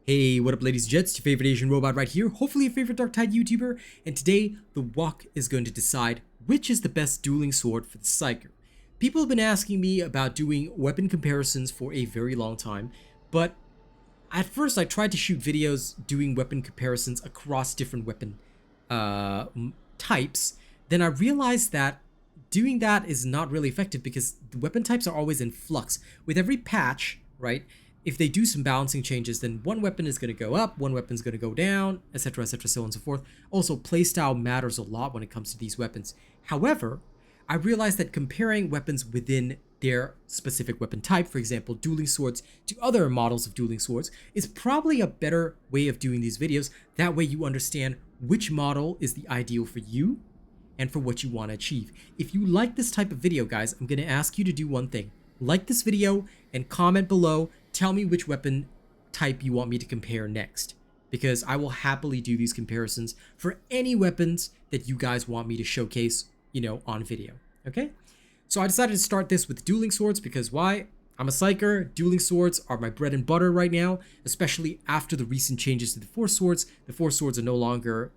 Hey, what up ladies and gents, your favorite Asian robot right here, hopefully your favorite Darktide YouTuber, and today the walk is going to decide which is the best dueling sword for the Psyker. People have been asking me about doing weapon comparisons for a very long time, but at first I tried to shoot videos doing weapon comparisons across different weapon types. Then I realized that doing that is not really effective because the weapon types are always in flux. With every patch, right, if they do some balancing changes, then one weapon is going to go up, one weapon is going to go down, etc, etc, so on and so forth. Also, playstyle matters a lot when it comes to these weapons. However, I realized that comparing weapons within their specific weapon type, for example, dueling swords to other models of dueling swords, is probably a better way of doing these videos. That way you understand which model is the ideal for you and for what you want to achieve. If you like this type of video, guys, I'm going to ask you to do one thing. Like this video and comment below. Tell me which weapon type you want me to compare next, because I will happily do these comparisons for any weapons that you guys want me to showcase, on video. Okay? So I decided to start this with dueling swords because why? I'm a psyker. Dueling swords are my bread and butter right now, especially after the recent changes to the force swords. The force swords are no longer,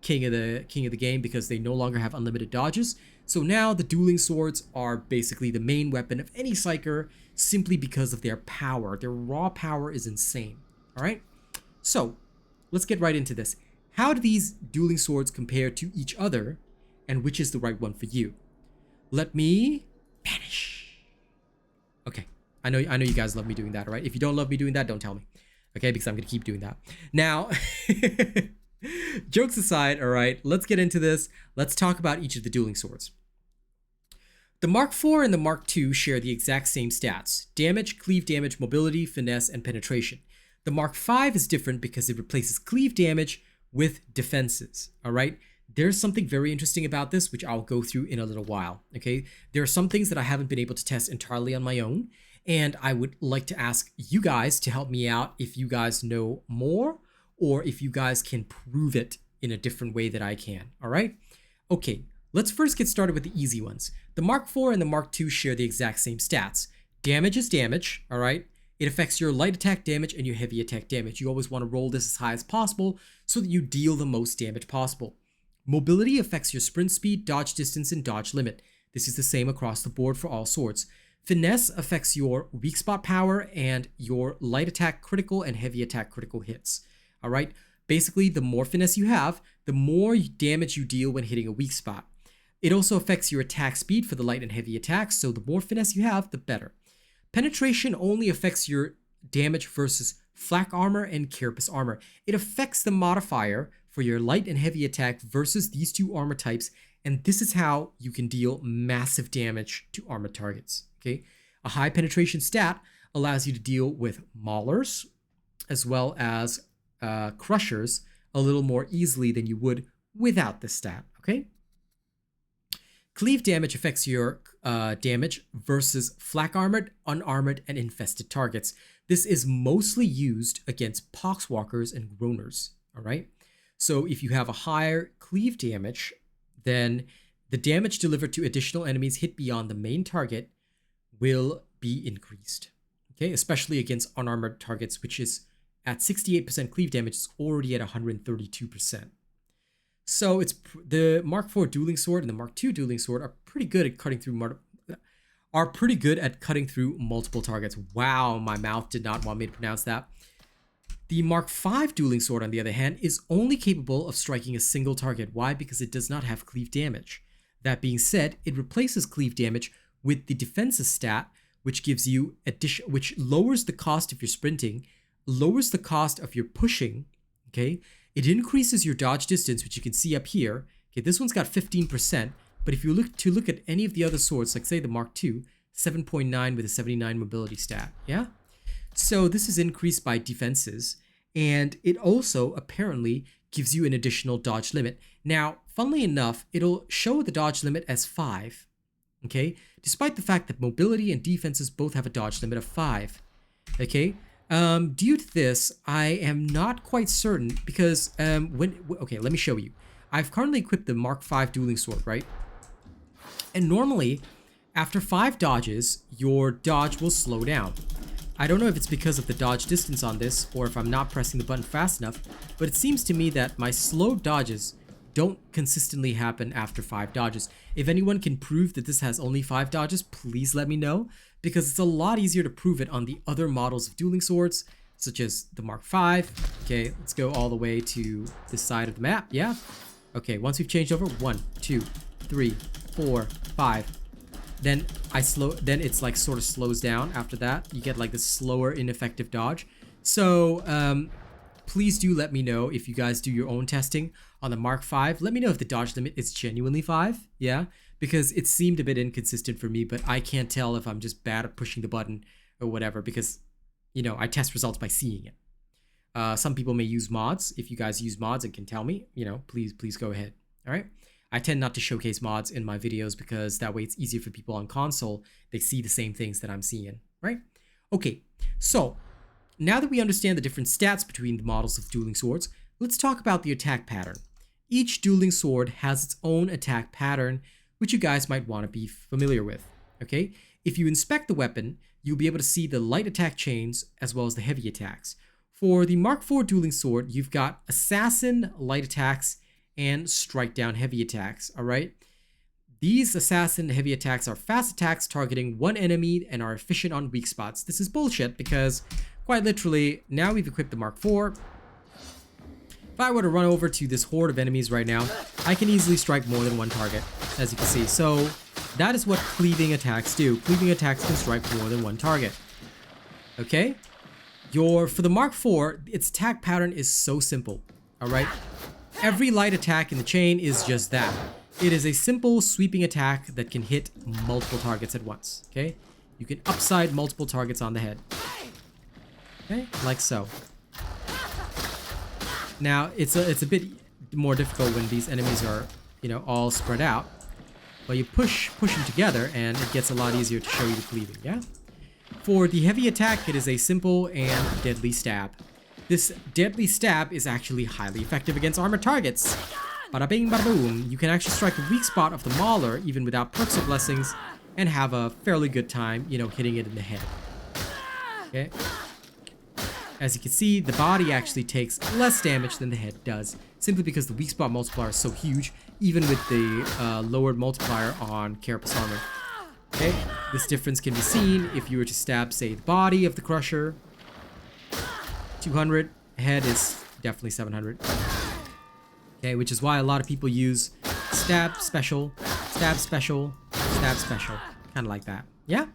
king of the game because they no longer have unlimited dodges. So now the dueling swords are basically the main weapon of any psyker simply because of their power. Their raw power is insane. All right? So let's get right into this. How do these dueling swords compare to each other, and which is the right one for you? Let me vanish. Okay. I know you guys love me doing that, all right? If you don't love me doing that, don't tell me. Okay? Because I'm going to keep doing that. Now, jokes aside, all right, let's get into this. Let's talk about each of the dueling swords. The Mark IV and the Mark II share the exact same stats: damage, cleave damage, mobility, finesse, and penetration. The Mark V is different because it replaces cleave damage with defenses, all right? There's something very interesting about this, which I'll go through in a little while, okay? There are some things that I haven't been able to test entirely on my own, and I would like to ask you guys to help me out if you guys know more, or if you guys can prove it in a different way that I can, all right? Okay, let's first get started with the easy ones. The Mark IV and the Mark II share the exact same stats. Damage is damage, all right? It affects your light attack damage and your heavy attack damage. You always want to roll this as high as possible so that you deal the most damage possible. Mobility affects your sprint speed, dodge distance, and dodge limit. This is the same across the board for all swords. Finesse affects your weak spot power and your light attack critical and heavy attack critical hits. All right? Basically, the more finesse you have, the more damage you deal when hitting a weak spot. It also affects your attack speed for the light and heavy attacks, so the more finesse you have, the better. Penetration only affects your damage versus flak armor and carapace armor. It affects the modifier for your light and heavy attack versus these two armor types, and this is how you can deal massive damage to armored targets. Okay, a high penetration stat allows you to deal with maulers as well as crushers a little more easily than you would without this stat. Okay. Cleave damage affects your damage versus flak armored, unarmored, and infested targets. This is mostly used against poxwalkers and groaners. All right. So if you have a higher cleave damage, then the damage delivered to additional enemies hit beyond the main target will be increased. Okay, especially against unarmored targets, which is at 68% cleave damage, is already at 132%. So it's the Mark IV dueling sword and the Mark II dueling sword are pretty good at cutting through multiple targets. Wow, my mouth did not want me to pronounce that. The Mark V dueling sword, on the other hand, is only capable of striking a single target. Why? Because it does not have cleave damage. That being said, it replaces cleave damage with the defenses stat, which gives you which lowers the cost of your sprinting, lowers the cost of your pushing. Okay. It increases your dodge distance, which you can see up here. Okay, this one's got 15%, but if you look at any of the other swords, like say the Mark II, 7.9 with a 79 mobility stat, yeah? So this is increased by defenses, and it also apparently gives you an additional dodge limit. Now, funnily enough, it'll show the dodge limit as 5, okay? Despite the fact that mobility and defenses both have a dodge limit of 5, okay? Due to this, I am not quite certain because okay, let me show you. I've currently equipped the Mark V dueling sword, right? And normally, after 5 dodges, your dodge will slow down. I don't know if it's because of the dodge distance on this or if I'm not pressing the button fast enough, but it seems to me that my slow dodges don't consistently happen after 5 dodges. If anyone can prove that this has only 5 dodges, please let me know, because it's a lot easier to prove it on the other models of dueling swords, such as the Mark V. Okay, let's go all the way to this side of the map. Yeah. Okay, once we've changed over, 1, 2, 3, 4, 5. Then it's like sort of slows down after that. You get like this slower, ineffective dodge. So please do let me know if you guys do your own testing on the Mark V. Let me know if the dodge limit is genuinely 5. Yeah, because it seemed a bit inconsistent for me, but I can't tell if I'm just bad at pushing the button or whatever, because, you know, I test results by seeing it. Some people may use mods. If you guys use mods and can tell me, you know, please go ahead. All right. I tend not to showcase mods in my videos because that way it's easier for people on console. They see the same things that I'm seeing, right? Okay, so now that we understand the different stats between the models of dueling swords, let's talk about the attack pattern. Each dueling sword has its own attack pattern, which you guys might want to be familiar with, okay? If you inspect the weapon, you'll be able to see the light attack chains as well as the heavy attacks. For the Mark IV dueling sword, you've got assassin light attacks and strike down heavy attacks, all right? These assassin heavy attacks are fast attacks targeting one enemy and are efficient on weak spots. This is bullshit because, quite literally, now we've equipped the Mark IV. If I were to run over to this horde of enemies right now, I can easily strike more than one target, as you can see. So that is what cleaving attacks do. Cleaving attacks can strike more than one target, okay? For the Mark IV, its attack pattern is so simple, all right? Every light attack in the chain is just that. It is a simple sweeping attack that can hit multiple targets at once, okay? You can upside multiple targets on the head, okay? Like so. Now, it's a bit more difficult when these enemies are, you know, all spread out. But you push them together and it gets a lot easier to show you the cleaving, yeah? For the heavy attack, it is a simple and deadly stab. This deadly stab is actually highly effective against armored targets. Bada bing, bada boom. You can actually strike the weak spot of the Mauler even without perks or blessings and have a fairly good time, you know, hitting it in the head. Okay. As you can see, the body actually takes less damage than the head does, simply because the weak spot multiplier is so huge, even with the lowered multiplier on Carapace armor. Okay, this difference can be seen if you were to stab, say, the body of the Crusher. 200, head is definitely 700. Okay, which is why a lot of people use stab special, stab special, stab special, kind of like that. Yeah.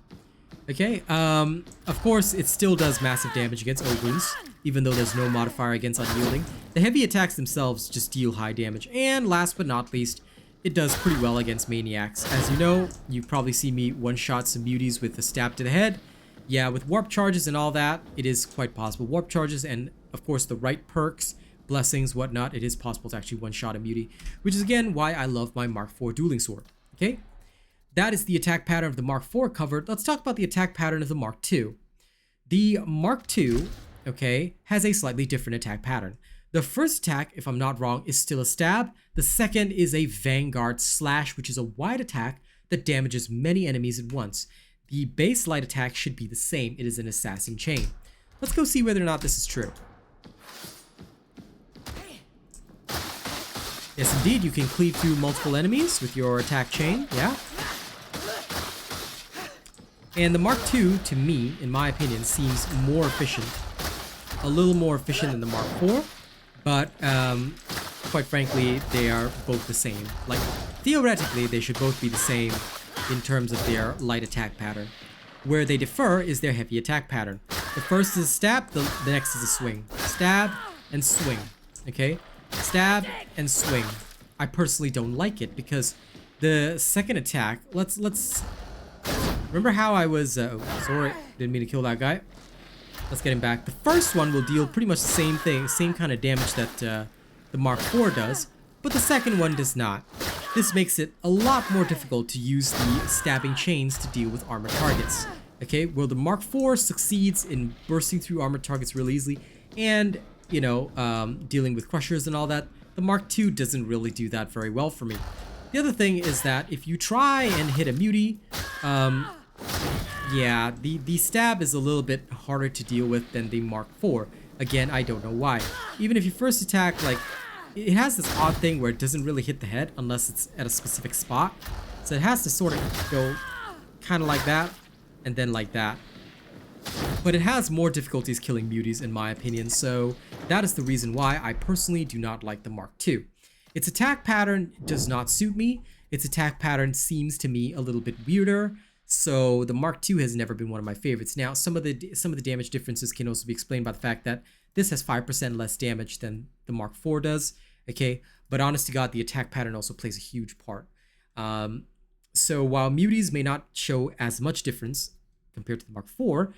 Okay. Of course, it still does massive damage against Ogryns, even though there's no modifier against unyielding. The heavy attacks themselves just deal high damage, and last but not least, it does pretty well against maniacs. As you know, you've probably seen me one-shot some beauties with a stab to the head. Yeah, with warp charges and all that, it is quite possible. Warp charges and, of course, the right perks, blessings, whatnot, it is possible to actually one-shot a beauty, which is, again, why I love my Mark IV dueling sword, okay? That is the attack pattern of the Mark IV covered. Let's talk about the attack pattern of the Mark II. The Mark II, okay, has a slightly different attack pattern. The first attack, if I'm not wrong, is still a stab. The second is a Vanguard Slash, which is a wide attack that damages many enemies at once. The base light attack should be the same. It is an assassin chain. Let's go see whether or not this is true. Yes, indeed, you can cleave through multiple enemies with your attack chain, yeah? And the Mark II, to me, in my opinion, seems more efficient. A little more efficient than the Mark IV, but quite frankly, they are both the same. Like, theoretically, they should both be the same in terms of their light attack pattern. Where they differ is their heavy attack pattern. The first is a stab, the next is a swing. Stab and swing, okay? Stab and swing. I personally don't like it because the second attack, let's remember how I was, sorry, didn't mean to kill that guy. Let's get him back. The first one will deal pretty much the same thing, same kind of damage that the Mark IV does, but the second one does not. This makes it a lot more difficult to use the stabbing chains to deal with armored targets. Okay, well, the Mark IV succeeds in bursting through armored targets really easily and, you know, dealing with crushers and all that. The Mark II doesn't really do that very well for me. The other thing is that if you try and hit a mutie, yeah, the stab is a little bit harder to deal with than the Mark IV. Again, I don't know why. Even if you first attack, like, it has this odd thing where it doesn't really hit the head unless it's at a specific spot. So it has to sort of go kind of like that and then like that. But it has more difficulties killing muties in my opinion, so that is the reason why I personally do not like the Mark II. Its attack pattern does not suit me. Its attack pattern seems to me a little bit weirder, so the Mark II has never been one of my favorites. Now, some of the damage differences can also be explained by the fact that this has 5% less damage than the Mark IV does, okay? But honest to God, the attack pattern also plays a huge part. So while muties may not show as much difference compared to the Mark IV,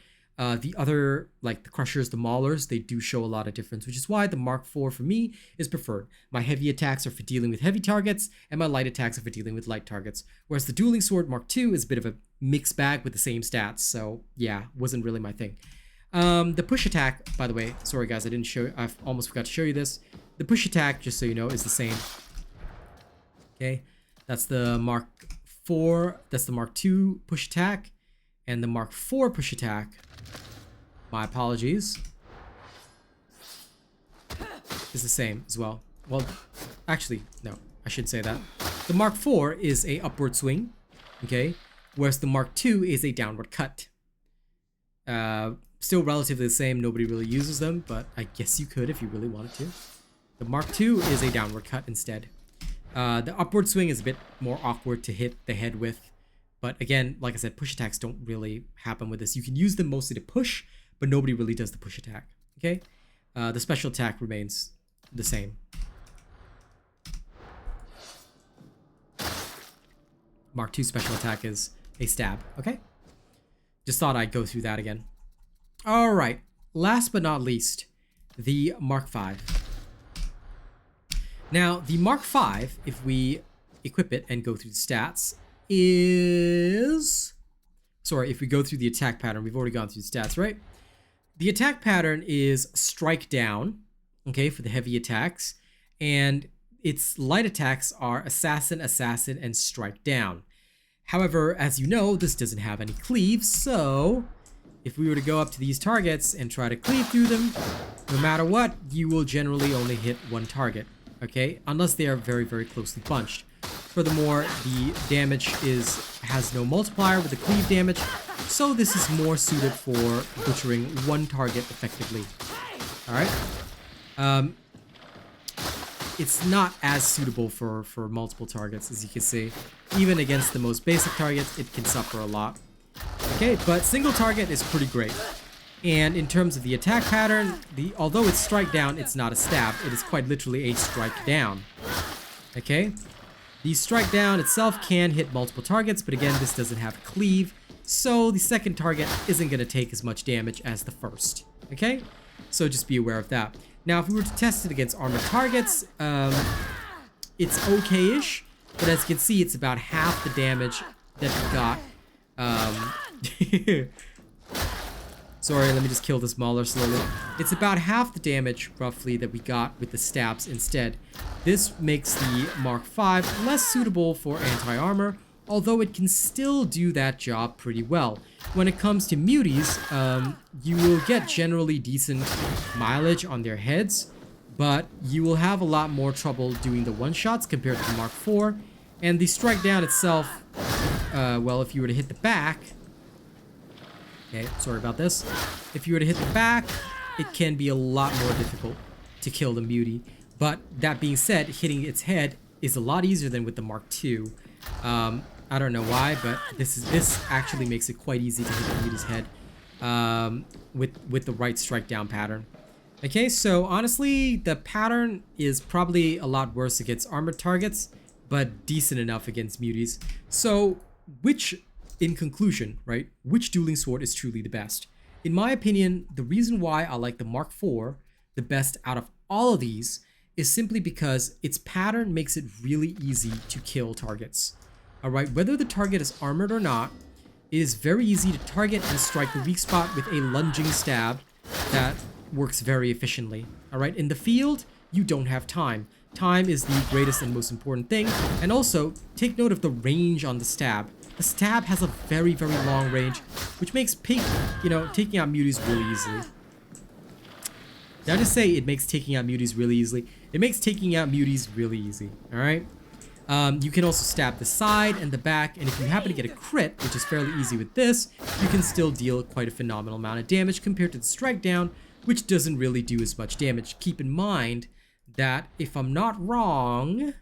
the other, like the Crushers, the Maulers, they do show a lot of difference, which is why the Mark IV for me is preferred. My heavy attacks are for dealing with heavy targets, and my light attacks are for dealing with light targets. Whereas the Dueling Sword Mark II is a bit of a mixed bag with the same stats, so yeah, wasn't really my thing. The push attack, by the way, sorry guys, I almost forgot to show you this. The push attack, just so you know, is the same. Okay, that's the Mark IV, that's the Mark II push attack, and the Mark IV push attack, my apologies, is the same as well. Well, actually, no, I should say that. The Mark IV is a upward swing, okay, whereas the Mark II is a downward cut. Still relatively the same, nobody really uses them, but I guess you could if you really wanted to. The Mark II is a downward cut instead. The upward swing is a bit more awkward to hit the head with, but again, like I said, push attacks don't really happen with this. You can use them mostly to push, but nobody really does the push attack, okay? The special attack remains the same. Mark II special attack is a stab, okay? Just thought I'd go through that again. All right, last but not least, the Mark V. Now, the Mark V, if we equip it and go through the stats, is... Sorry, if we go through the attack pattern, we've already gone through the stats, right? The attack pattern is strike down, okay, for the heavy attacks, and its light attacks are assassin, assassin, and strike down. However, as you know, this doesn't have any cleave, so if we were to go up to these targets and try to cleave through them, no matter what, you will generally only hit one target, okay, unless they are very, very closely bunched. Furthermore, the damage has no multiplier with the cleave damage, so this is more suited for butchering one target effectively. Alright? It's not as suitable for multiple targets, as you can see. Even against the most basic targets, it can suffer a lot. Okay, but single target is pretty great. And in terms of the attack pattern, although it's strike down, it's not a stab. It is quite literally a strike down. Okay? The strike down itself can hit multiple targets, but again, this doesn't have cleave, so the second target isn't going to take as much damage as the first. Okay? So just be aware of that. Now, if we were to test it against armored targets, it's okay-ish, but as you can see, it's about half the damage that we got. Sorry, let me just kill this Mauler slowly. It's about half the damage, roughly, that we got with the stabs instead. This makes the Mark V less suitable for anti-armor, although it can still do that job pretty well. When it comes to muties, you will get generally decent mileage on their heads, but you will have a lot more trouble doing the one-shots compared to the Mark IV, and the strike down itself, well, if you were to hit the back... Okay, sorry about this. If you were to hit the back, it can be a lot more difficult to kill the mutie. But that being said, hitting its head is a lot easier than with the Mark II. I don't know why, but this actually makes it quite easy to hit the mutie's head with the right strike down pattern. Okay, so honestly, the pattern is probably a lot worse against armored targets, but decent enough against muties. So, in conclusion, right, which dueling sword is truly the best? In my opinion, the reason why I like the Mark IV the best out of all of these is simply because its pattern makes it really easy to kill targets. Alright, whether the target is armored or not, it is very easy to target and strike the weak spot with a lunging stab that works very efficiently. Alright, in the field, you don't have time. Time is the greatest and most important thing, and also, take note of the range on the stab. The stab has a very, very long range, which makes taking out muties really easily. Did I just say it makes taking out muties really easily? It makes taking out muties really easy, alright? You can also stab the side and the back, and if you happen to get a crit, which is fairly easy with this, you can still deal quite a phenomenal amount of damage compared to the strike down, which doesn't really do as much damage. Keep in mind that, if I'm not wrong,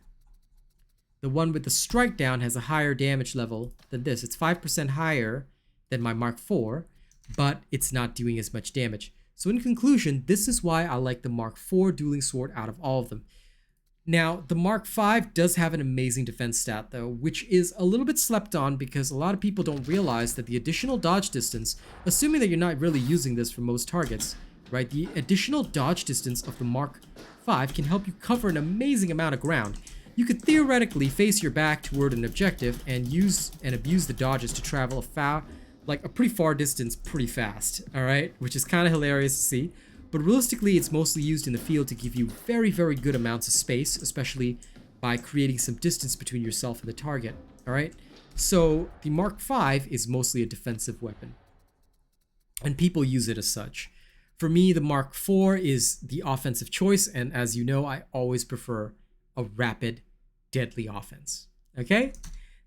the one with the strike down has a higher damage level than this. It's 5% higher than my Mark IV, but it's not doing as much damage. So in conclusion, this is why I like the Mark IV dueling sword out of all of them. Now, the Mark V does have an amazing defense stat though, which is a little bit slept on because a lot of people don't realize that the additional dodge distance, assuming that you're not really using this for most targets, right? The additional dodge distance of the Mark V can help you cover an amazing amount of ground. You could theoretically face your back toward an objective and use and abuse the dodges to travel a pretty far distance pretty fast, alright? Which is kind of hilarious to see. But realistically, it's mostly used in the field to give you very, very good amounts of space, especially by creating some distance between yourself and the target, alright? So the Mark V is mostly a defensive weapon, and people use it as such. For me, the Mark IV is the offensive choice, and as you know, I always prefer a rapid, deadly offense. Okay?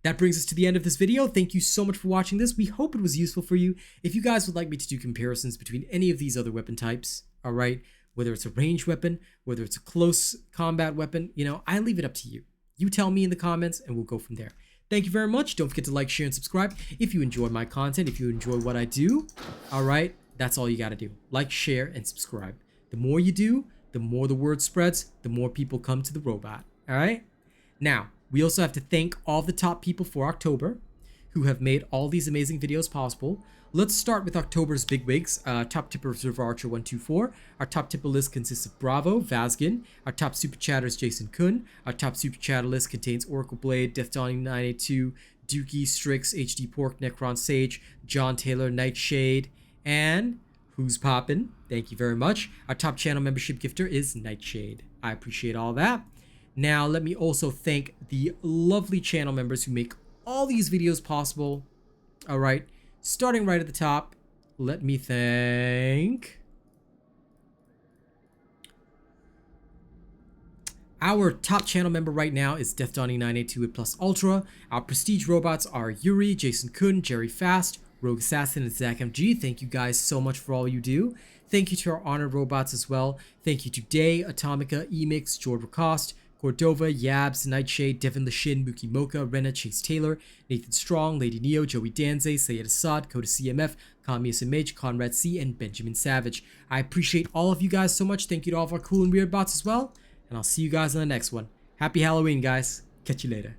That brings us to the end of this video. Thank you so much for watching this. We hope it was useful for you. If you guys would like me to do comparisons between any of these other weapon types, alright, whether it's a ranged weapon, whether it's a close combat weapon, I leave it up to you. You tell me in the comments and we'll go from there. Thank you very much. Don't forget to like, share, and subscribe if you enjoy my content, if you enjoy what I do. Alright, that's all you gotta do. Like, share, and subscribe. The more you do, the more the word spreads, the more people come to the robot. Alright? Now, we also have to thank all the top people for October who have made all these amazing videos possible. Let's start with October's bigwigs. Top tipper Reserve Archer 124. Our top tipper list consists of Bravo, Vazgen. Our top super chatter is Jason Kun. Our top super chatter list contains Oracle Blade, Death Dawning 982, Dookie, Strix, HD Pork, Necron Sage, John Taylor, Nightshade, and Who's Poppin'? Thank you very much. Our top channel membership gifter is Nightshade. I appreciate all that. Now, let me also thank the lovely channel members who make all these videos possible. All right, starting right at the top, let me thank our top channel member right now is Death Dawning 982 with Plus Ultra. Our prestige robots are Yuri, Jason Kun, Jerry Fast, Rogue Assassin, and Zach MG. Thank you guys so much for all you do. Thank you to our honored robots as well. Thank you to Day, Atomica, Emix, Jord Rakost, Cordova, Yabs, Nightshade, Devin Lashin, Mookie Mocha, Rena, Chase Taylor, Nathan Strong, Lady Neo, Joey Danze, Sayed Assad, Coda CMF, Kami SMH, Conrad C, and Benjamin Savage. I appreciate all of you guys so much. Thank you to all of our cool and weird bots as well. And I'll see you guys on the next one. Happy Halloween, guys. Catch you later.